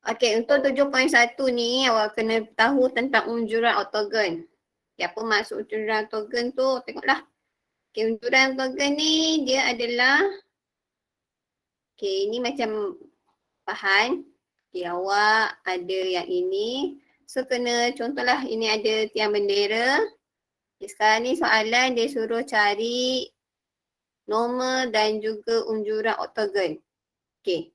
Okey, untuk 7.1 ni awak kena tahu tentang unjuran oktogon. Okay, apa maksud unjuran oktogon tu? Tengoklah. Okay, unjuran oktogon ni dia adalah ini macam bahan. Okay, awak ada yang ini. So kena contohlah ini ada tiang bendera. Okay, sekarang ni soalan dia suruh cari norma dan juga unjuran oktogon. Okay.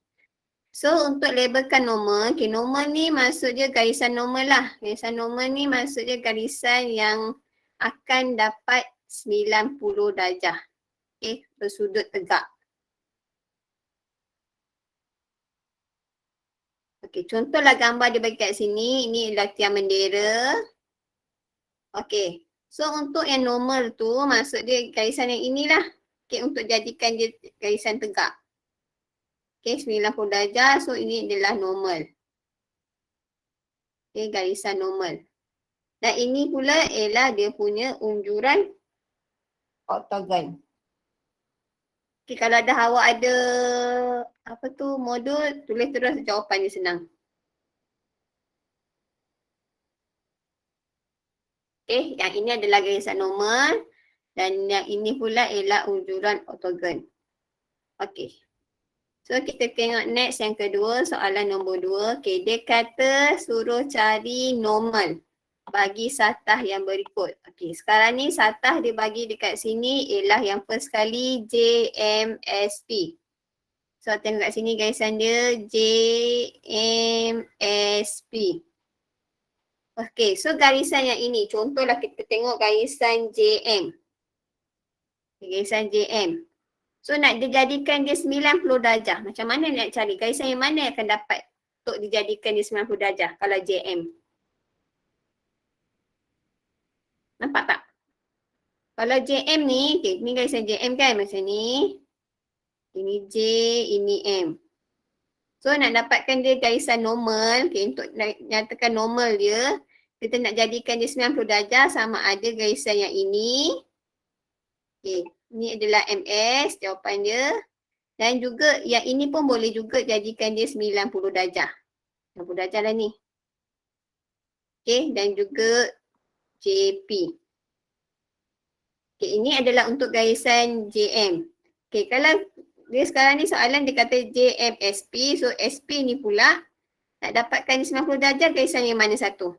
So untuk labelkan norma, norma ni maksud dia garisan normal lah. Garisan normal ni maksud dia garisan yang akan dapat 90 darjah. Bersudut tegak. Contohlah gambar dia bagi kat sini. Ini adalah tiang bendera. So untuk yang normal tu maksud dia garisan yang inilah. Untuk jadikan dia garisan tegak. 90 darjah. So ini adalah normal. Garisan normal. Dan ini pula ialah dia punya unjuran oktogon. Kalau dah awak ada modul, tulis terus jawapan dia senang. Yang ini adalah garisan normal dan yang ini pula ialah unjuran oktogon. So kita tengok next yang kedua, soalan nombor 2. Dia kata suruh cari normal bagi satah yang berikut. Sekarang ni satah dia bagi dekat sini ialah yang first kali JMSP. So tengok kat sini garisan dia JMSP. So garisan yang ini, contohlah kita tengok garisan JM. Garisan JM. So nak dijadikan dia 90 darjah. Macam mana nak cari? Garisan yang mana yang akan dapat untuk dijadikan dia 90 darjah kalau JM? Nampak tak? Kalau JM ni, ni garisan JM kan macam ni. Ini J, ini M. So nak dapatkan dia garisan normal, untuk nyatakan normal dia, kita nak jadikan dia 90 darjah sama ada garisan yang ini. Ini adalah MS, jawapan dia. Dan juga yang ini pun boleh juga jadikan dia 90 darjah. 90 darjah lah ni. Dan juga JP. Ini adalah untuk garisan JM. Kalau dia sekarang ni soalan dia kata JMSP. So SP ni pula nak dapatkan 90 darjah garisan yang mana satu?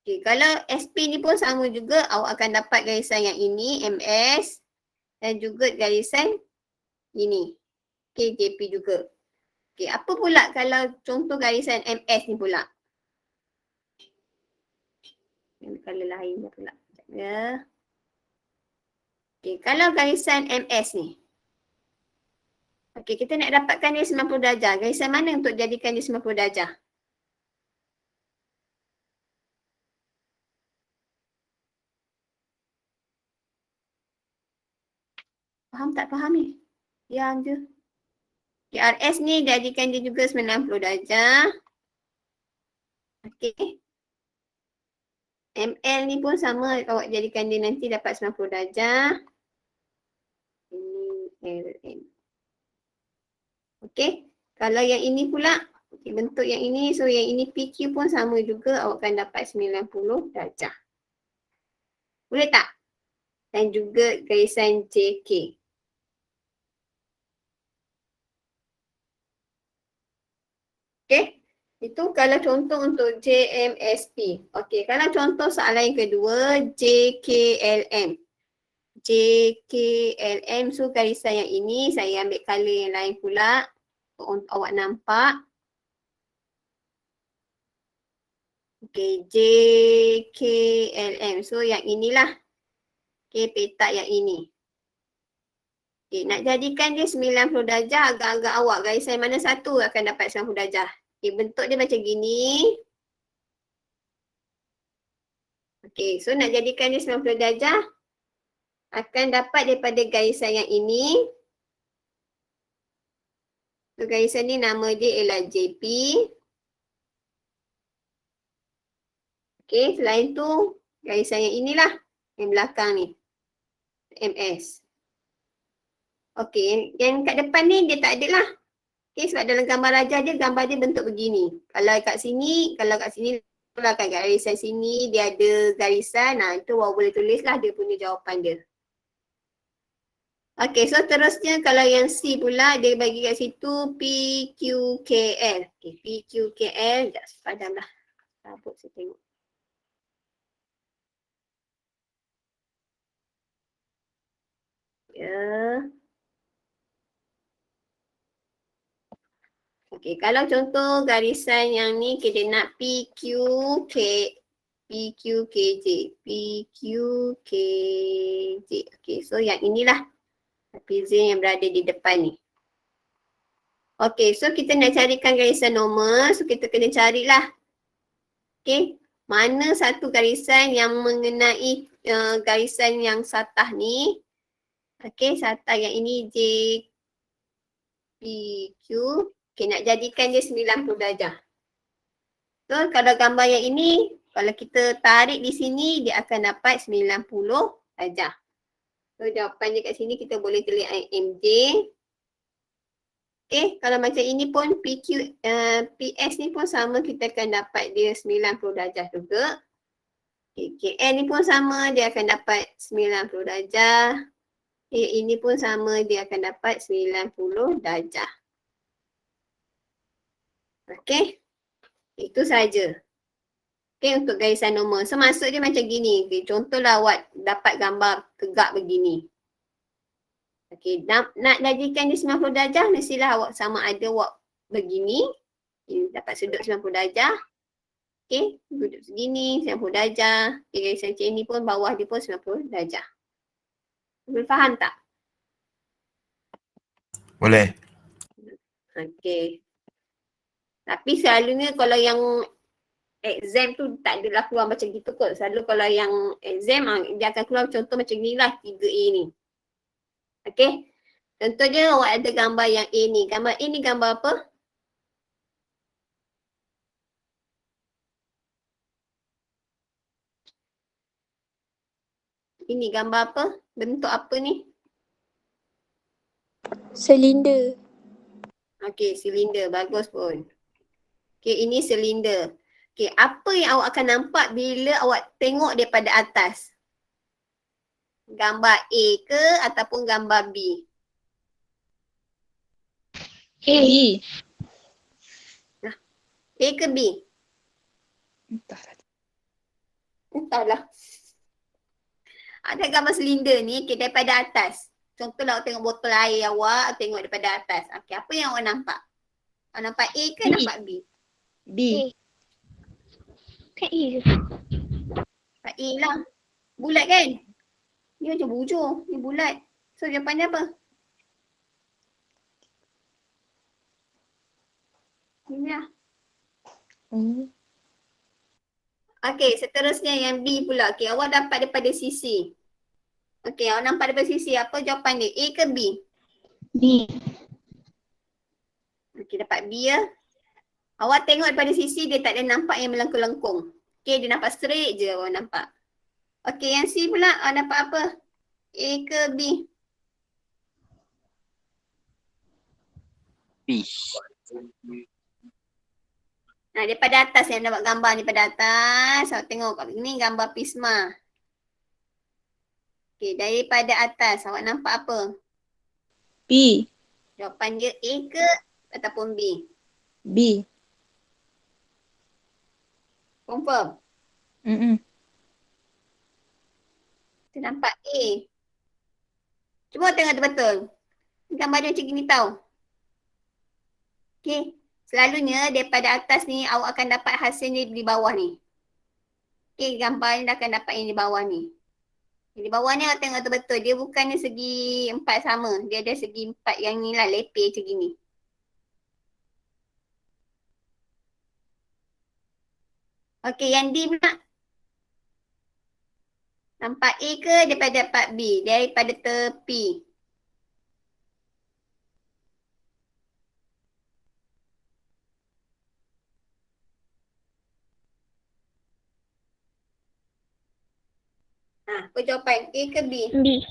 Kalau SP ni pun sama juga, awak akan dapat garisan yang ini, MS. Dan juga garisan ini. JP juga. Apa pula kalau contoh garisan MS ni pula? Kalau lain pula. Kalau garisan MS ni. Kita nak dapatkan dia 90 darjah. Garisan mana untuk jadikan dia 90 darjah? Faham tak faham ni? Diam je. RS ni jadikan dia juga 90 darjah. ML ni pun sama, awak jadikan dia nanti dapat 90 darjah. Ini LM. Kalau yang ini pula, bentuk yang ini, so yang ini PQ pun sama juga, awak akan dapat 90 darjah. Boleh tak? Dan juga garisan JK. Itu kalau contoh untuk JMSP. Kalau contoh soalan yang kedua, JKLM. JKLM, so garisan yang ini, saya ambil color yang lain pula untuk awak nampak. JKLM, so yang inilah. Petak yang ini. Nak jadikan dia 90 darjah, agak-agak awak garisan mana satu akan dapat 90 darjah. Bentuk dia macam gini. So nak jadikan dia 90 darjah, akan dapat daripada garisan yang ini. So garisan ni nama dia ialah JP. Selain tu, garisan yang inilah, yang belakang ni. ms. Okey, yang kat depan ni dia tak ada lah. Okey, sebab dalam gambar rajah dia, gambar dia bentuk begini. Kalau kat sini kalau kat garisan sini dia ada garisan, itu awak boleh tulis lah dia punya jawapan dia. Okey, so terusnya kalau yang C pula dia bagi kat situ PQKL. Okey, PQKL, sekejap padamlah. Sabut saya tengok. Ya. Okey, kalau contoh garisan yang ni kita nak PQKJ. Okey, so yang inilah pizin yang berada di depan ni. Okey, so kita nak carikan garisan normal, so kita kena carilah. Okey, mana satu garisan yang mengenai garisan yang satah ni. Okey, satah yang ini JPQ. Okey, nak jadikan dia 90 darjah. So, kalau gambar yang ini, kalau kita tarik di sini, dia akan dapat 90 darjah. So, jawapan dia kat sini kita boleh tulis MJ. Okay, kalau macam ini pun PS ni pun sama, kita akan dapat dia 90 darjah juga. Okay, KN ni pun sama, dia akan dapat 90 darjah. Okay, ini pun sama, dia akan dapat 90 darjah. Okay, itu saja. Okay, untuk garisan normal. So, maksud dia macam gini. Okay, contohlah awak dapat gambar tegak begini. Okay, nak jadikan dia 90 darjah, mestilah awak sama ada awak begini. Okay, dapat sudut 90 darjah. Okay, duduk segini, 90 darjah. Okay, garisan macam ni pun, bawah dia pun 90 darjah. Boleh faham tak? Boleh. Okay. Tapi selalunya kalau yang exam tu tak adalah keluar macam gitu kot. Selalu kalau yang exam dia akan keluar contoh macam ni lah 3A ni. Okay. Contohnya awak ada gambar yang A ni. Gambar A ni gambar apa? Ini gambar apa? Bentuk apa ni? Silinder. Okay, silinder. Bagus pun. Okay, ini silinder. Okay, apa yang awak akan nampak bila awak tengok daripada atas? Gambar A ke ataupun gambar B? A. A ke B? Entahlah. Ada gambar silinder ni okay, daripada atas. Contohlah awak tengok botol air awak, tengok daripada atas. Okay, apa yang awak nampak? Awak nampak A ke B. nampak B? B. Kan A je. Nampak A lah. Bulat kan? Ni macam bujur. Ni bulat. So jawapannya apa? Ini lah. Okay, seterusnya yang B pula. Okay, awak dapat daripada sisi. Okay, awak nampak daripada sisi. Apa jawapan dia? A ke B? B. Okay, dapat B ya. Awak tengok daripada sisi, dia tak ada nampak yang melengkung-lengkung. Okay, dia nampak straight je awak nampak. Okay, yang C pula, awak nampak apa? A ke B? B. Nah, daripada atas yang dapat gambar ni pada atas. Awak tengok kat ni gambar prisma. Okay, daripada atas awak nampak apa? B. Jawapan dia A ke ataupun B? B. Confirm? Kita nampak A. Cuba tengok betul. Gambar dia macam gini tau. Okay. Selalunya daripada atas ni awak akan dapat hasilnya di bawah ni. Okay, gambar ni akan dapat yang di bawah ni. Di bawah ni awak tengok betul-betul. Dia bukannya segi empat sama. Dia ada segi empat yang ni lah, lepeh macam gini. Okay, yang D pula. Nampak A ke daripada part B? Daripada tepi. Apa jawapan? A ke B? B.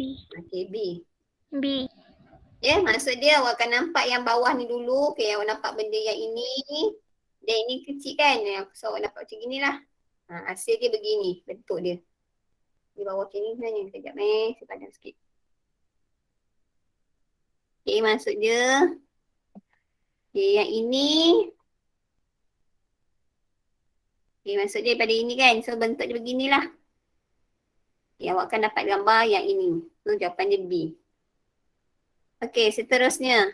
B. Okey, B. B. Ya, maksud dia awak akan nampak yang bawah ni dulu. Okey, awak nampak benda yang ini. Dan ini kecil kan? So awak nampak macam gini lah. Hasil dia begini, bentuk dia. Di bawah sini sebenarnya. Sekejap saya padam sikit. Okey, maksud dia. Okey, yang ini. Okey, maksud dia pada ini kan? So bentuk dia beginilah. Okey, awak akan dapat gambar yang ini. So jawapan dia B. Okey, seterusnya.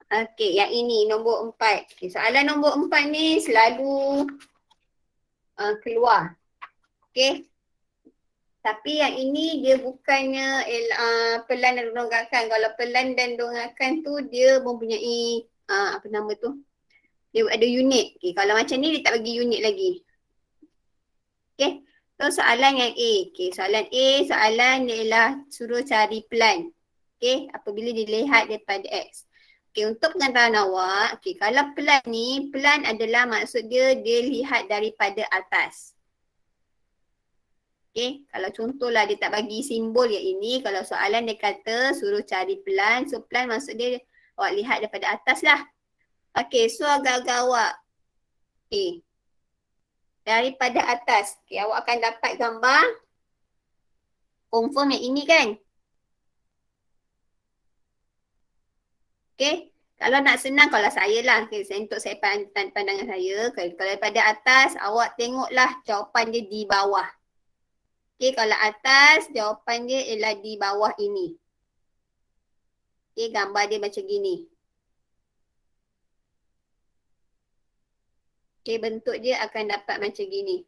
Okey, yang ini nombor 4. Okey, soalan nombor 4 ni selalu keluar. Okey. Tapi yang ini dia bukannya pelan dan donggakan. Kalau pelan dan donggakan tu dia mempunyai apa nama tu? Dia ada unit. Okey, kalau macam ni dia tak bagi unit lagi. Okey. So soalan yang A. Okey, soalan A, soalan dia ialah suruh cari pelan. Okey, apabila dilihat daripada X. Okey, untuk pengetahuan awak, okey, kalau pelan ni, pelan adalah maksud dia lihat daripada atas. Okey, kalau contohlah dia tak bagi simbol yang ini, kalau soalan dia kata suruh cari pelan, so pelan maksud dia awak lihat daripada atas lah. Okey, so agak-agak awak. Okey, daripada atas, okey, awak akan dapat gambar confirm yang ini kan? Okey, kalau nak senang kalau saya lah, okay, untuk saya pandangan saya, kalau daripada atas awak tengoklah jawapan dia di bawah. Okey, kalau atas jawapan dia ialah di bawah ini. Okey, gambar dia macam gini. Okey, bentuk dia akan dapat macam gini.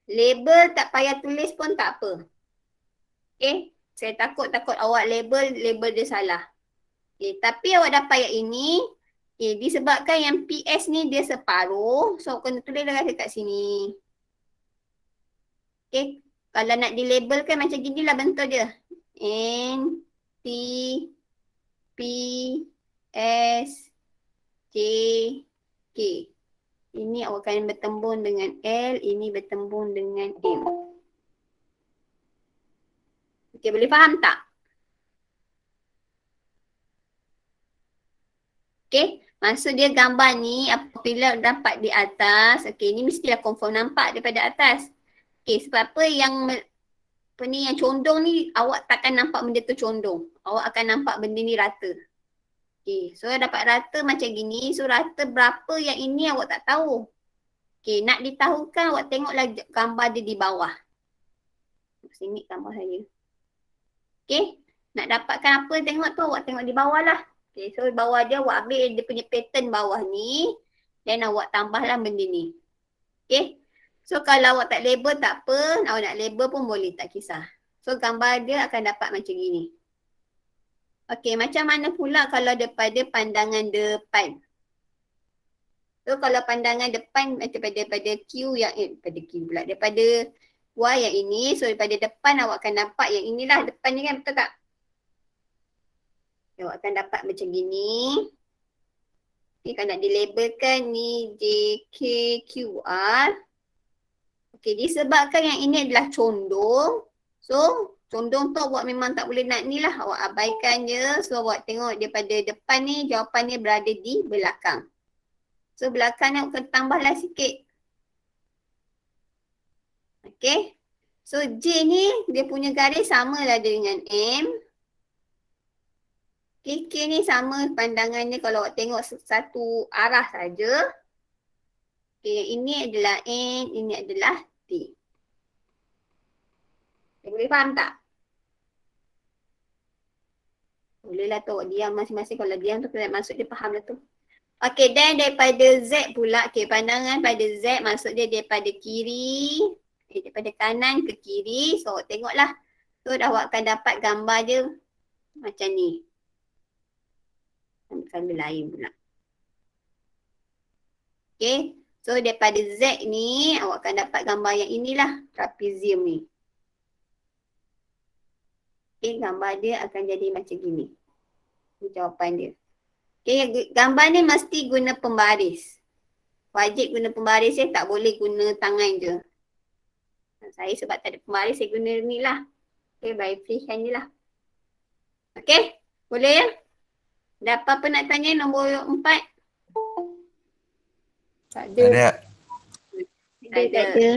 Label tak payah tulis pun tak apa. Okey, saya takut awak label dia salah. Okey, tapi awak dapat yang ini. Okey, disebabkan yang PS ni dia separuh, so awak kena tulis dekat sini. Okey. Kalau nak dilabelkan macam ginilah bentuk dia. N, T, P, S, J, K. Ini awak akan bertembung dengan L, ini bertembung dengan M. Okey, boleh faham tak? Okey, maksud dia gambar ni apabila dapat di atas, okey, ni mestilah confirm nampak daripada atas. Okey, sebab apa yang yang condong ni awak takkan nampak benda tu condong. Awak akan nampak benda ni rata. Okey, so dapat rata macam gini. So rata berapa yang ini awak tak tahu. Okey, nak ditahukan awak tengoklah gambar dia di bawah. Sini gambar saya. Okey, nak dapatkan apa tengok tu awak tengok di bawah lah. Okey, so bawah dia awak ambil dia punya pattern bawah ni. Dan awak tambahlah benda ni. Okey. So kalau awak tak label tak apa, awak nak label pun boleh, tak kisah. So gambar dia akan dapat macam gini. Okey, macam mana pula kalau daripada pandangan depan? So kalau pandangan depan daripada Q yang daripada Q pula, daripada Y yang ini, so daripada depan awak akan nampak yang inilah depan ni kan, betul tak? Okay, awak akan dapat macam gini. Okay, kalau nak dilabelkan ni J, K, Q, R. Okey, disebabkan yang ini adalah condong. So, condong tu awak memang tak boleh nak ni lah. Awak abaikan je. So, awak tengok daripada depan ni jawapannya berada di belakang. So, belakang ni awak kena tambahlah sikit. Okey. So, J ni dia punya garis sama lah dengan M. K ni sama pandangannya kalau awak tengok satu arah saja. Okey, yang ini adalah N, ini adalah T. Boleh faham tak? Boleh lah tu awak diam masing-masing. Kalau diam tu maksud dia faham lah tu. Okey, dan daripada Z pula. Okey, pandangan pada Z maksud dia daripada kiri. Daripada kanan ke kiri. So awak tengoklah. So awak akan dapat gambar dia macam ni. Ambil gambar lain pula. Okey. So daripada Z ni awak akan dapat gambar yang inilah. Trapezium ni. Okay, gambar dia akan jadi macam gini. Ini jawapan dia. Okay, gambar ni mesti guna pembaris. Wajib guna pembaris ya, tak boleh guna tangan je. Saya sebab tak ada pembaris, saya guna ni lah. Okay, verifykan je lah. Okay, boleh ya? Ada apa-apa nak tanya nombor 4? Tak ada. Ada. Tak ada. Tak ada.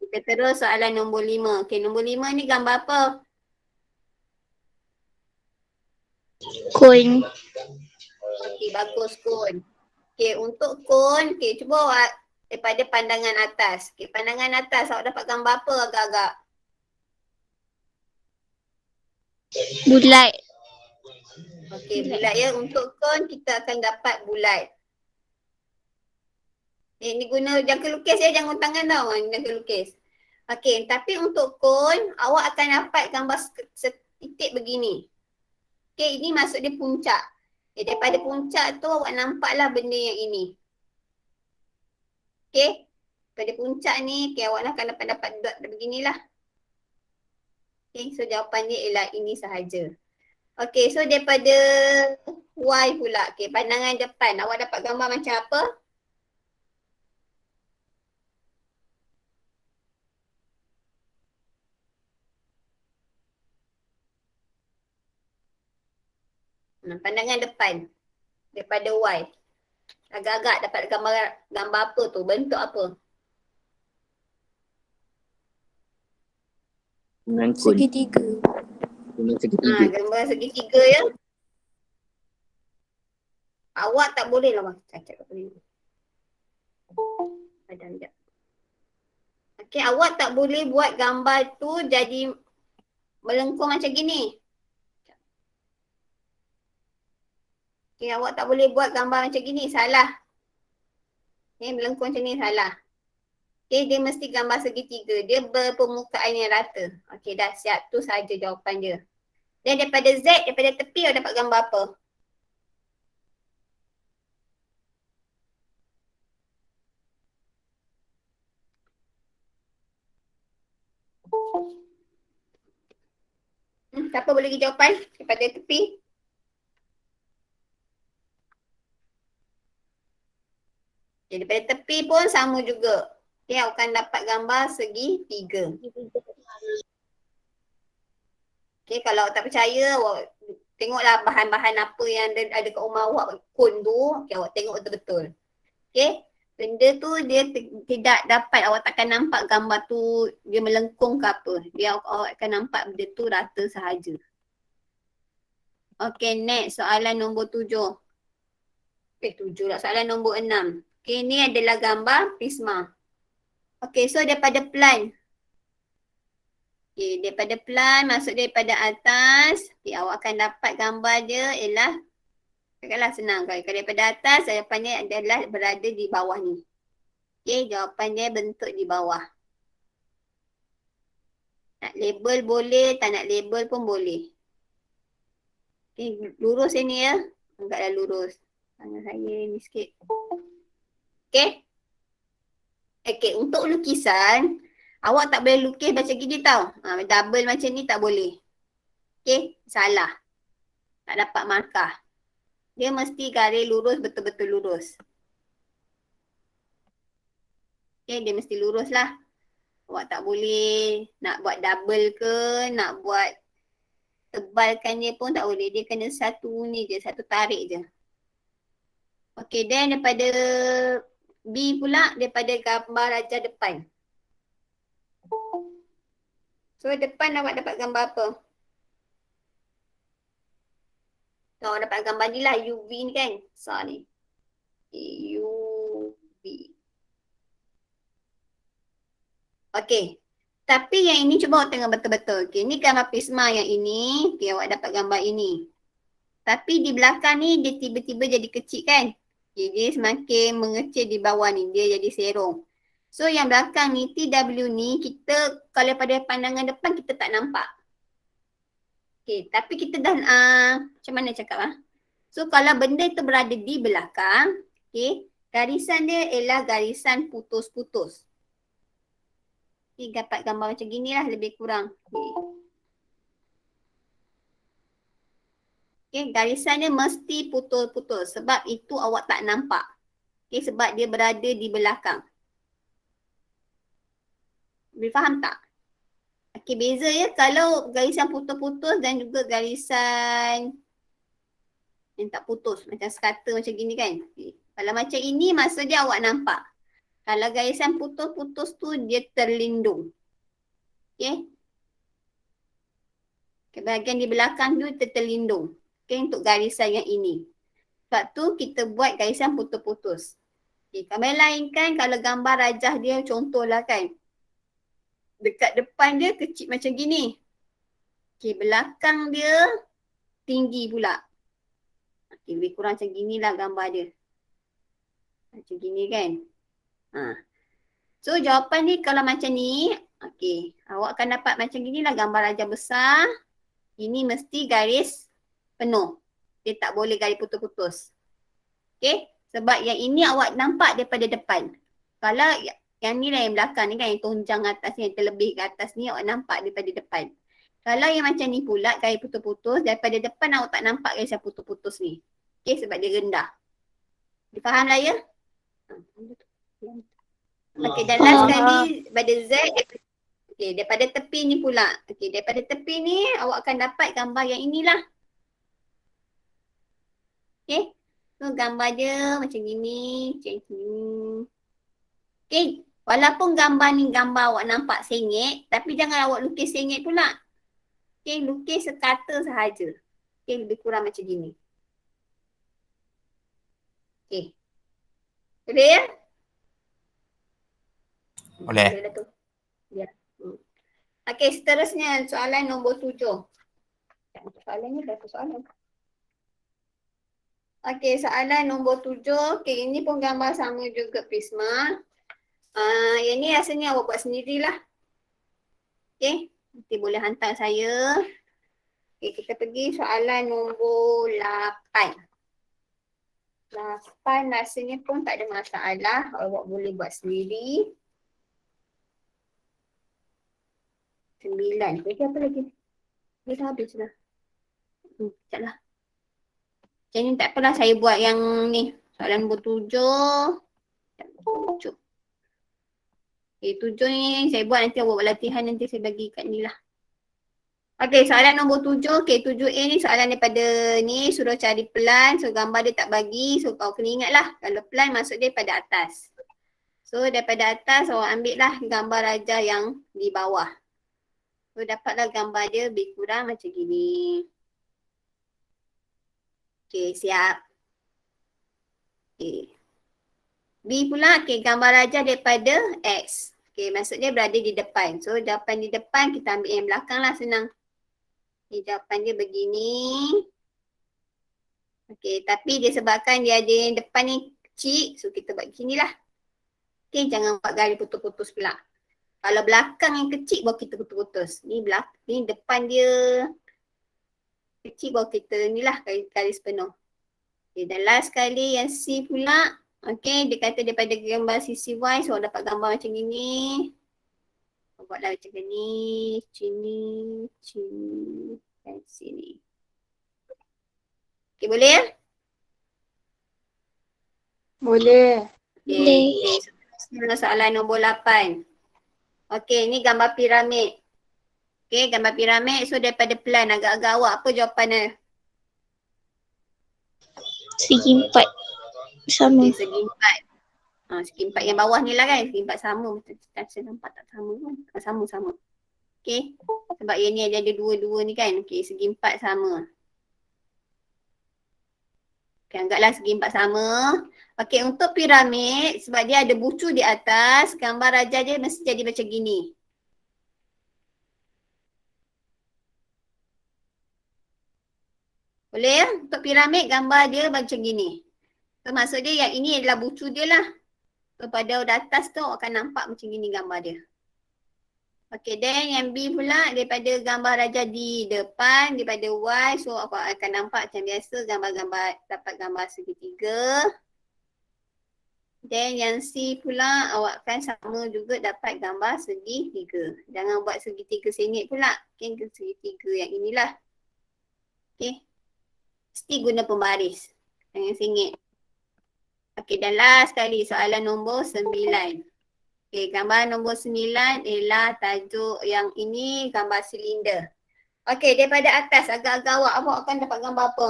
Kita terus soalan nombor 5. Okay, nombor 5 ni gambar apa? Koin. Okay, bagus kon. Okay, untuk kon, okay, cuba awak daripada pandangan atas. Okay, pandangan atas awak dapat gambar apa agak-agak? Bulat. Okay, bulat ya. Untuk kon, kita akan dapat bulat. Ni guna jangka lukis ya, jangan tangan tau, jangka lukis. Okay, tapi untuk kon, awak akan dapat gambar setitik begini. Okay, ini maksud dia puncak. Okay, daripada puncak tu awak nampaklah benda yang ini. Okay, pada puncak ni, okay, awak akan dapat dot beginilah. Okay, so jawapan dia ialah ini sahaja. Okay, so daripada Y pula, okay, pandangan depan, awak dapat gambar macam apa? Pandangan depan daripada Y. Agak-agak dapat gambar apa tu? Bentuk apa? Segitiga. Gambar segitiga ya. Awak tak boleh lah bang. Cacat kat ni. Padam sekejap. Okay, awak tak boleh buat gambar tu jadi melengkung macam gini. Okay, awak tak boleh buat gambar macam gini. Salah. Okay, melengkung macam ni salah. Okay, dia mesti gambar segitiga. Dia berpermukaan yang rata. Okay, dah siap. Tu sahaja jawapan dia. Dan daripada Z, daripada tepi awak dapat gambar apa? Siapa boleh bagi jawapan daripada tepi? Okay, daripada tepi pun sama juga. Okay, awak akan dapat gambar segitiga. Okay, kalau awak tak percaya, awak tengoklah bahan-bahan apa yang ada kat rumah awak, kon tu. Okay, awak tengok betul-betul. Okay, benda tu dia tidak dapat, awak takkan nampak gambar tu dia melengkung ke apa. Dia awak akan nampak benda tu rata sahaja. Okay, next soalan nombor 7. 7 lah, soalan nombor 6. Okay, ni adalah gambar prisma. Okay, so daripada plan. Okay, daripada plan, masuk daripada atas. Okay, awak akan dapat gambar dia ialah, katakanlah senang kan. Kalau daripada atas, jawapannya adalah berada di bawah ni. Okay, jawapannya bentuk di bawah. Nak label boleh, tak nak label pun boleh. Okay, lurus ini ya. Anggaplah lurus. Tangan saya ni sikit. Okay. Okay, untuk lukisan, awak tak boleh lukis macam gini tau. Double macam ni tak boleh. Okay, salah. Tak dapat markah. Dia mesti garis lurus, betul-betul lurus. Okay, dia mesti lurus lah. Awak tak boleh nak buat double ke, nak buat tebalkan dia pun tak boleh. Dia kena satu ni je, satu tarik je. Okay, then daripada B pula, daripada gambar raja depan. So depan awak dapat gambar apa? So, awak dapat gambar ni lah, UV ni kan. So ni. UV. Okay. Tapi yang ini cuba awak tengok betul-betul. Okay, ni gambar prisma yang ini. Okay, awak dapat gambar ini. Tapi di belakang ni dia tiba-tiba jadi kecil kan. Okay, dia semakin mengecil di bawah ni. Dia jadi serong. So yang belakang ni, TW ni, kita kalau pada pandangan depan kita tak nampak. Okay, tapi kita dah, macam mana cakap lah. So kalau benda itu berada di belakang, okay, garisan dia ialah garisan putus-putus. Okay, dapat gambar macam gini lah lebih kurang. Okay, garisan dia mesti putus-putus sebab itu awak tak nampak. Okay, sebab dia berada di belakang. Boleh faham tak? Okay, beza ya kalau garisan putus-putus dan juga garisan yang tak putus. Macam sekata macam gini kan. Okay. Kalau macam ini maksud dia awak nampak. Kalau garisan putus-putus tu dia terlindung. Okay. Bahagian di belakang tu terlindung. Okay, untuk garisan yang ini. Sebab tu kita buat garisan putus-putus. Okay, gambar lain kan kalau gambar rajah dia contohlah kan. Dekat depan dia kecil macam gini. Okay, belakang dia tinggi pula. Okay, lebih kurang macam ginilah gambar dia. Macam gini kan. Ha. So jawapan ni kalau macam ni, okay, awak akan dapat macam ginilah gambar rajah besar. Ini mesti garis penuh. Dia tak boleh garis putus-putus. Okay, sebab yang ini awak nampak daripada depan. Kalau yang ni lah yang belakang ni kan, yang tonjang atas ni, yang terlebih ke atas ni awak nampak daripada depan. Kalau yang macam ni pula garis putus-putus, daripada depan awak tak nampak garis yang putus-putus ni. Okay, sebab dia rendah. Difaham lah ya? Okay, dan last sekali pada Z. Okay, daripada tepi ni pula. Okay, daripada tepi ni awak akan dapat gambar yang inilah. Okay, so gambar dia macam gini, macam ni. Okay, walaupun gambar ni gambar awak nampak sengit, tapi jangan awak lukis sengit pula. Okay, lukis sekata sahaja. Okay, lebih kurang macam gini. Okay. Boleh ya? Boleh. Boleh tu. Ya. Okay, seterusnya soalan nombor 7. Soalan ni berapa soalan? Okay, soalan nombor 7. Okay, ini pun gambar sama juga Prisma. Yang ni rasanya awak buat sendirilah. Okay, nanti boleh hantar saya. Okay, kita pergi soalan nombor 8. 8 rasanya pun tak ada masalah. Awak boleh buat sendiri. 9. Lagi apa lagi? Dia dah habis dah. Sekejap lah. Macam ni tak apalah saya buat yang ni. Soalan nombor 7. 7. Okay, 7 ni saya buat nanti awak buat latihan nanti saya bagi kat ni lah. Okay, soalan nombor 7. Okay, 7A ni soalan daripada ni suruh cari pelan. So gambar dia tak bagi. So kau kena ingat lah. Kalau pelan maksud dia pada atas. So daripada atas awak ambil lah gambar rajah yang di bawah. So dapatlah gambar dia lebih kurang macam gini. Okay, siap. Okay. B pula, okay, gambar rajah daripada X. Okay, maksudnya berada di depan. So jawapan di depan kita ambil yang belakang lah, senang. Okay, jawapan dia begini. Okay, tapi disebabkan dia ada yang depan ni kecil, so kita buat begini lah. Okay, jangan buat garis putus-putus pula. Kalau belakang yang kecil baru kita putus-putus. Ni depan dia kecil baru kita ni lah garis penuh. Okay, dan last sekali yang C pula. Okay, dia kata daripada gambar sisi Y, so dapat gambar macam gini. Buatlah macam ni, sini, dan sini. Okay, boleh ya? Boleh. Okay, seterusnya soalan nombor 8. Okay, ni gambar piramid. Okay, gambar piramid. So daripada plan agak-agak awak apa jawapannya? Segi 4. Sama. Okay, segi 4. Segi 4 yang bawah ni lah kan. Segi 4 sama. Saya nampak tak sama kan? Sama-sama. Okay. Sebab yang ni ada dua-dua ni kan. Okay, segi 4 sama. Okay, anggaplah segi 4 sama. Okay, untuk piramid, sebab dia ada bucu di atas, gambar rajah dia mesti jadi macam gini. Boleh ya? Untuk piramid, gambar dia macam gini. So, maksud dia yang ini adalah bucu dia lah. So, pada atas tu akan nampak macam gini gambar dia. Okay, then yang B pula daripada gambar rajah di depan, daripada Y, so apa akan nampak macam biasa gambar-gambar, dapat gambar segitiga. Then yang C pula awak akan sama juga dapat gambar segitiga. Jangan buat segitiga sengit pula. Okay, segitiga yang inilah. Okay. Mesti guna pembaris. Jangan sengit. Okay, dan last sekali soalan nombor 9. Okey, gambar nombor 9 ialah tajuk yang ini gambar silinder. Okey, daripada atas agak-agak awak akan dapat gambar apa?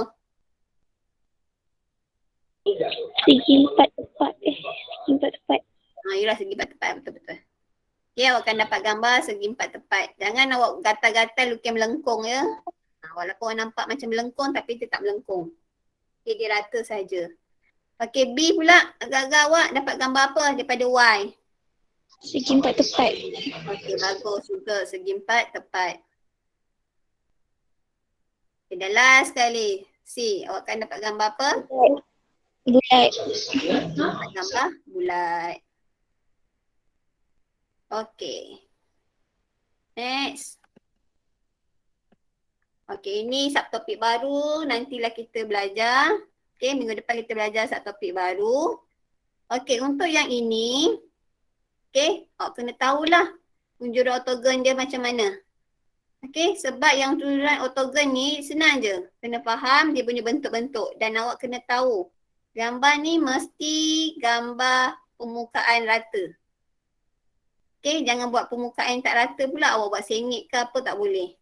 Segi empat tepat. Segi empat tepat. Yalah segi empat tepat, betul-betul. Okey, awak akan dapat gambar segi empat tepat. Jangan awak gatal-gatal lukis melengkung ya. Walaupun awak nampak macam melengkung tapi tetap melengkung. Okey, dia rata saja. Okey, B pula agak-agak awak dapat gambar apa daripada Y? Segi empat tepat. Okey, bagus juga segi empat tepat. Okay, dah last sekali. C, awak akan dapat gambar apa? Bulat. Dapat gambar bulat. Okey. Next. Okey, ini subtopik baru. Nantilah kita belajar. Okey, minggu depan kita belajar subtopik baru. Okey, untuk yang ini. Okey, awak kena tahulah penjuru ortogon dia macam mana. Okey, sebab yang tujuan ortogon ni senang je. Kena faham dia punya bentuk-bentuk dan awak kena tahu. Gambar ni mesti gambar permukaan rata. Okey, jangan buat permukaan tak rata pula awak buat sengit ke apa tak boleh.